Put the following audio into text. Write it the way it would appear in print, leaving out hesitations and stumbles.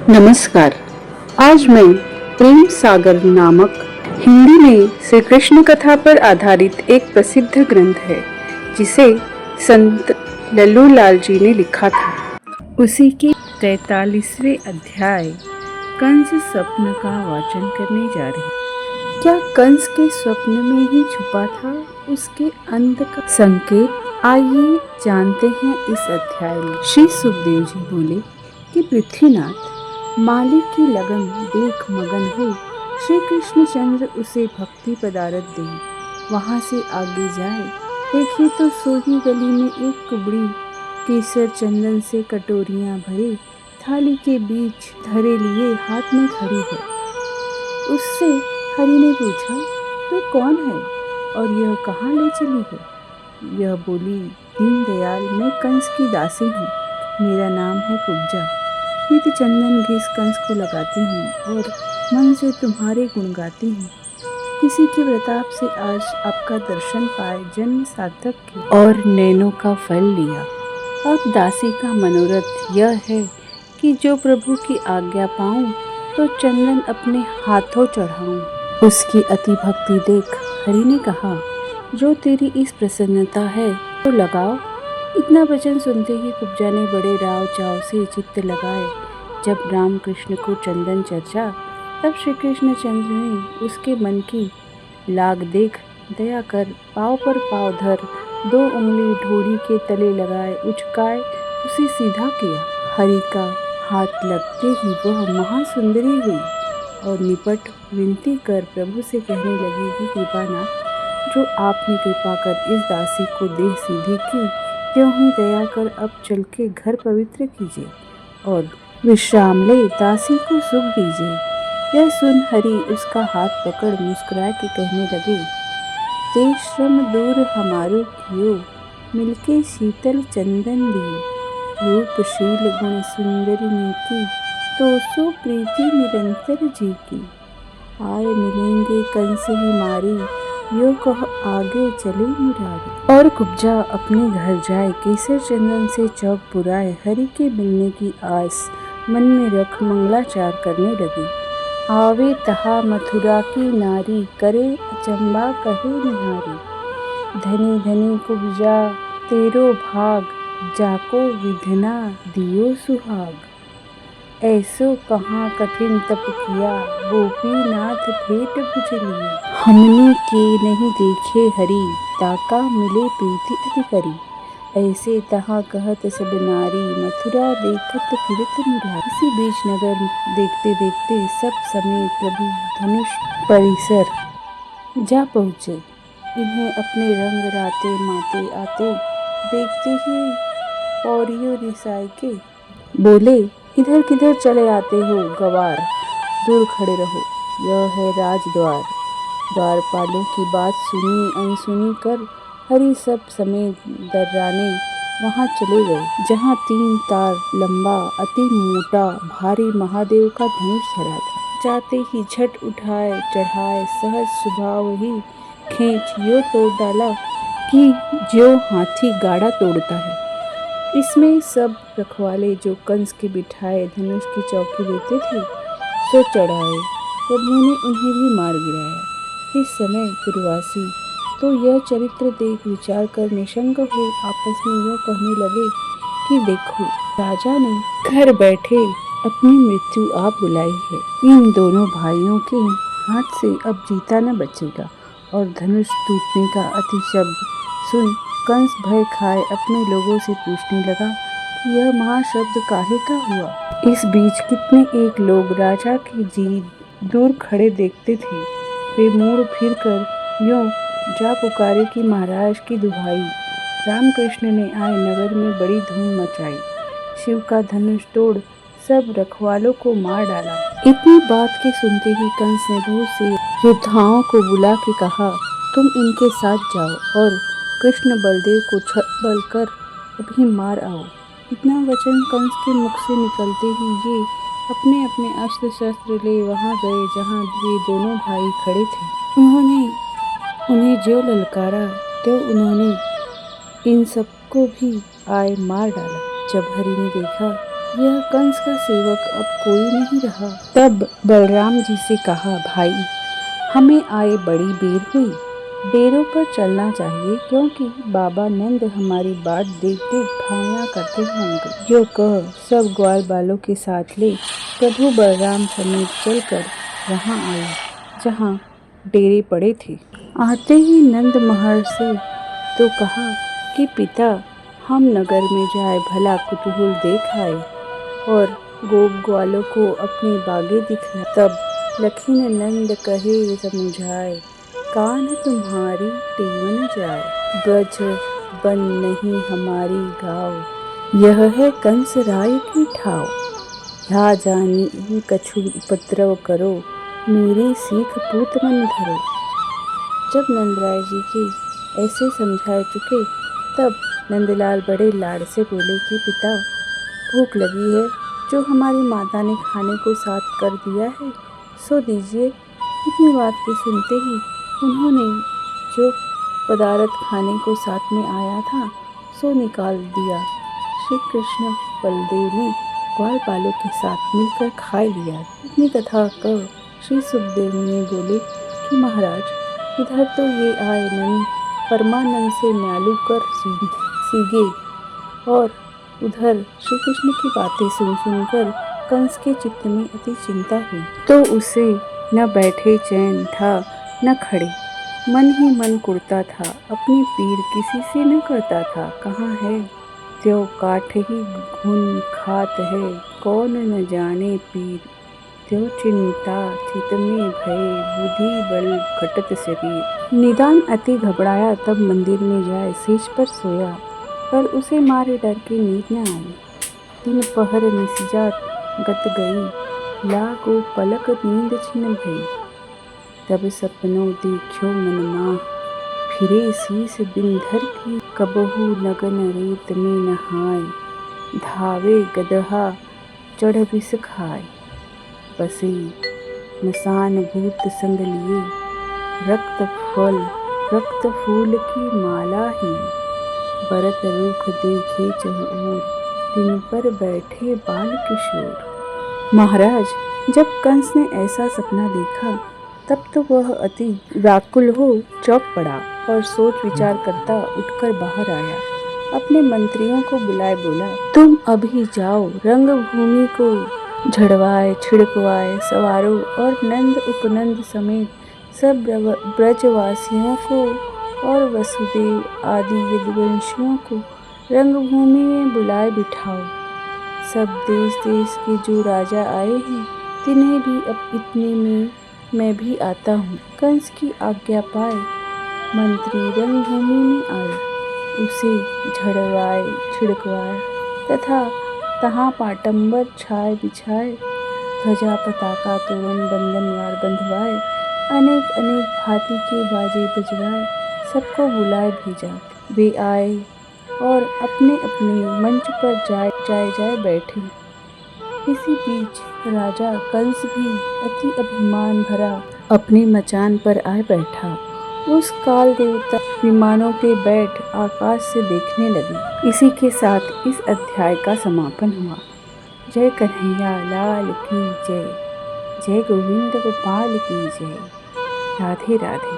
नमस्कार। आज मैं प्रेम सागर नामक हिंदी में श्री कृष्ण कथा पर आधारित एक प्रसिद्ध ग्रंथ है जिसे संत लल्लू लाल जी ने लिखा था। उसी के 43वें अध्याय कंस स्वप्न का वाचन करने जा रहे हैं। क्या कंस के स्वप्न में ही छुपा था उसके अंत का संकेत? आइए जानते हैं इस अध्याय में। श्री सुखदेव जी बोले कि पृथ्वीनाथ माली की लगन देख मगन हो श्री कृष्णचंद्र उसे भक्ति पदारथ दे। वहां से आगे जाए देखे तो सोही गली में एक कुबड़ी केसर चंदन से कटोरियां भरे थाली के बीच धरे लिए हाथ में खड़ी है। उससे हरि ने पूछा, तू कौन है और यह कहाँ ले चली है? यह बोली, दीनदयाल, मैं कंस की दासी हूँ। मेरा नाम है कुब्जा। नित्य चंदन घिस कंस को लगाती हूँ और मन से तुम्हारे गुण गाती हूँ। किसी के प्रताप से आज आपका दर्शन पाए जन्म सार्थक किया और नैनों का फल लिया। अब दासी का मनोरथ यह है कि जो प्रभु की आज्ञा पाऊं तो चंदन अपने हाथों चढ़ाऊं। उसकी अति भक्ति देख हरि ने कहा, जो तेरी इस प्रसन्नता है तो लगाओ। इतना वचन सुनते ही कुब्जा ने बड़े राव चाव से चित्त लगाए। जब राम कृष्ण को चंदन चर्चा तब श्री कृष्णचंद्र ने उसके मन की लाग देख दया कर पाँव पर पाँव धर 2 उंगली ढोरी के तले लगाए उचकाए उसे सीधा किया। हरि का हाथ लगते ही वह महासुंदरी हुई और निपट विनती कर प्रभु से कहने लगी कि कृपानाथ, जो आपने कृपा कर इस दासी को देह सीधी की, त्यों ही दया कर अब चल के घर पवित्र कीजिए और विश्राम ले दासी को सुख दीजिए। यह सुन हरि उसका हाथ पकड़ मुस्कुरा के कहने लगे, ते श्रम दूर हमारो कियो, मिलके शीतल चंदन दियो। रूपशील गुण सुंदरिनी की, तो सो प्रीति निरंतर जी की। आए मिलेंगे कंस ही मारी, यो कह आगे चले मुरारी। और कुब्जा अपने घर जाए केसर चंदन से चौक पुराए हरि के मिलने की आस मन में रख मंगलाचार करने लगी। आवे तहा मथुरा की नारी, करे अचंबा कहे निहारी। धनी धनी कुब्जा तेरो भाग, जाको विधना दियो सुहाग। ऐसो कहाँ कठिन तप किया, गोपीनाथ भेंट भुज लिया। हमने के नहीं देखे हरि, ताका मिले प्रीति अति करी। ऐसे तहाँ कहत सब नारी, मथुरा देखत फिरत मुरारी। इसी बीच नगर देखते देखते सब समेत प्रभु धनुष परिसर जा पहुँचे। इन्हें अपने रंग राते माते आते देखते ही पौड़ियों रिसाई के बोले, इधर किधर चले आते हो गवार, दूर खड़े रहो, यह है राजद्वार। द्वारपालों की बात सुनी अनसुनी कर हरि सब समेत दर्राने वहां चले गए, जहां 3 तार लंबा अति मोटा भारी महादेव का धनुष धरा था। जाते ही झट उठाए चढ़ाए सहज स्वभाव ही खींच यो तोड़ डाला कि ज्यों हाथी गाड़ा तोड़ता है। इसमें सब रखवाले जो कंस के बिठाए धनुष की चौकी देते थे सो चढ़ाए। प्रभु ने उन्हें भी मार गिराया। इस समय पुरवासी तो यह चरित्र देख विचार कर निशंक हो आपस में यूँ कहने लगे कि देखो, राजा ने घर बैठे अपनी मृत्यु आप बुलाई है। इन दोनों भाइयों के हाथ से अब जीता न बचेगा। और धनुष टूटने का अति शब्द सुन कंस भय खाए अपने लोगों से पूछने लगा कि यह महाशब्द काहे का हुआ। इस बीच कितने एक लोग राजा की जीत दूर खड़े देखते थे। वे मुड़ फिर कर यूँ जा पुकारे कि महाराज की दुहाई, रामकृष्ण ने आए नगर में बड़ी धूम मचाई, शिव का धनुष तोड़ सब रखवालों को मार डाला। इतनी बात के सुनते ही कंस ने बहुत से योद्धाओं को बुला के कहा, तुम इनके साथ जाओ और कृष्ण बलदेव को छल कर अभी मार आओ। इतना वचन कंस के मुख से निकलते ही ये अपने अपने अस्त्र शस्त्र ले वहां गए जहां वे दोनों भाई खड़े थे। उन्होंने उन्हें जो ललकारा तो उन्होंने इन सबको भी आए मार डाला। जब हरि ने देखा यह कंस का सेवक अब कोई नहीं रहा। तब बलराम जी से कहा, भाई हमें आए बड़ी बेर हुई, डेरों पर चलना चाहिए क्योंकि बाबा नंद हमारी बाट देख देख भावना करते होंगे। यो कह सब ग्वाल बालों के साथ ले प्रभु बलराम समेत चलकर वहां आए जहां डेरे पड़े थे। आते ही नंद महर्षि तो कहा कि पिता हम नगर में जाए भला कुतूहल देख आए और गोप ग्वालों को अपनी बागें दिखलाए। तब लखीन नंद कहे समुझाए, कान तुम्हारी टेवन जाए, ब्रज बन नहीं हमारी गाँव, यह है कंस राय की ठाव, यहाँ जानी कछु उपद्रव करो, मेरी सीख पूत मन धरो। जब नंदराय जी के ऐसे समझा चुके तब नंदलाल बड़े लाड़ से बोले कि पिता भूख लगी है, जो हमारी माता ने खाने को साथ कर दिया है सो दीजिए। इतनी बात के सुनते ही उन्होंने जो पदार्थ खाने को साथ में आया था सो निकाल दिया। श्री कृष्ण बलदेव ने ग्वाल बालों के साथ मिलकर खा लिया। इतनी कथा कह श्री सुखदेव ने बोले कि महाराज इधर तो ये आए नंद परमानंद से न्यालू कर सीगे और उधर श्री कृष्ण की बातें सुन सुनकर कंस के चित्त में अति चिंता हुई। तो उसे न बैठे चैन था न खड़े, मन ही मन कुड़ता था, अपनी पीर किसी से न करता था। कहाँ है त्यों काठ ही घुन खात है, कौन न जाने पीर, त्यों चिंता चित में भय, बुद्धि बल घटत शरीर। निदान अति घबराया तब मंदिर में जाए सेज पर सोया, पर उसे मारे डर के नींद न आई। दिन पहर निशिजा गत गई, लागो पलक नींद छिन भई, तब सपनों देखियो मन माह, फिरे शीस बिंधर की, कबहू नगन रेत में नहाय, धावे गदहा चढ़ विष खाय, बसे मसान भूत संग लिए, रक्त फूल की माला ही, बरत रूख देखे चहुओर, दिन पर बैठे बाल किशोर। महाराज जब कंस ने ऐसा सपना देखा तब तो वह अति व्याकुल हो चौंक पड़ा और सोच विचार करता उठकर बाहर आया। अपने मंत्रियों को बुलाए बोला, तुम अभी जाओ रंगभूमि को झड़वाए छिड़कवाए सवारो और नंद उपनंद समेत सब ब्रजवासियों को और वसुदेव आदि यदुवंशियों को रंगभूमि में बुलाए बिठाओ। सब देश देश के जो राजा आए हैं तिन्हें भी अब इतने में मैं भी आता हूँ। कंस की आज्ञा पाए मंत्री रंगभूमि में आए, उसे झड़वाए छिड़कवाए तथा तहाँ पाटंबर छाए बिछाए, ध्वजा पताका तोरण बंधनवार बंधवाए, अनेक अनेक भांति के बाजे बजवाए, सबको बुलाए भेजा। वे आए और अपने अपने मंच पर जाए बैठे। इसी बीच राजा कंस भी अति अभिमान भरा अपने मचान पर आए बैठा। उस काल देवता विमानों पे बैठ आकाश से देखने लगे। इसी के साथ इस अध्याय का समापन हुआ। जय कन्हैया लाल की जय, जय गोविंद गोपाल की जय। राधे राधे।